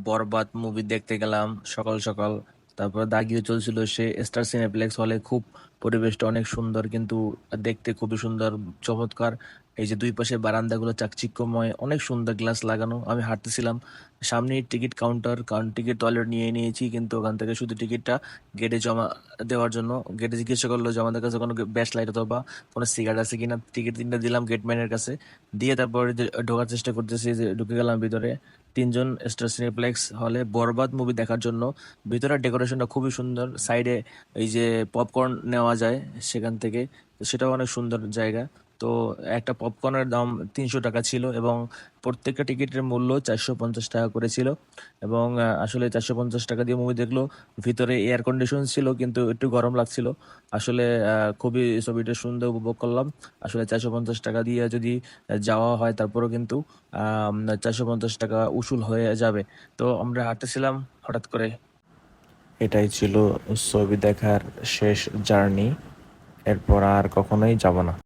বরবাদ movie দেখতে গেলাম সকাল সকাল। তারপর দাগিও চলছিল সে স্টার সিনেপ্লেক্স হলে। খুব পরিবেশটা অনেক সুন্দর, কিন্তু দেখতে খুবই সুন্দর, চমৎকার। এই যে দুই পাশে বারান্দাগুলো চাকচিক্যময়, অনেক সুন্দর, গ্লাস লাগানো। আমি হাঁটতেছিলাম, সামনেই টিকিট কাউন্টার, কারণ টিকিট তো অলরেডি নিয়ে নিয়েছি, কিন্তু ওখান থেকে শুধু টিকিটটা গেটে জমা দেওয়ার জন্য। গেটে জিজ্ঞাসা করলো যে আমাদের কাছে কোনো ব্যাচ লাইট অথবা কোনো সিগারেট আছে কিনা। টিকিট 3টা দিলাম গেটম্যানের কাছে, দিয়ে তারপরে যে ঢোকার চেষ্টা করতেছি, যে ঢুকে গেলাম ভিতরে। তিনজন স্টার সিনেপ্লেক্স হলে বরবাদ মুভি দেখার জন্য। ভিতরের ডেকোরেশনটা খুবই সুন্দর, সাইডে এই যে পপকর্ন নেওয়া যায় সেখান থেকে, তো সেটাও অনেক সুন্দর জায়গা। তো একটা পপকর্নের দাম 300 টাকা ছিল, এবং প্রত্যেকটা টিকিটের মূল্য 450 টাকা করে ছিল। এবং আসলে 450 টাকা দিয়ে মুভি দেখলো। ভিতরে এয়ার কন্ডিশন ছিল, কিন্তু একটু গরম লাগছিল। আসলে খুবই ছবিটা সুন্দর উপভোগ করলাম। আসলে 450 টাকা দিয়ে যদি যাওয়া হয়, তারপরেও কিন্তু 450 টাকা উসুল হয়ে যাবে। তো আমরা হাঁটতেছিলাম, হঠাৎ করে এটাই ছিল ছবি দেখার শেষ জার্নি। এরপর আর কখনোই যাব না।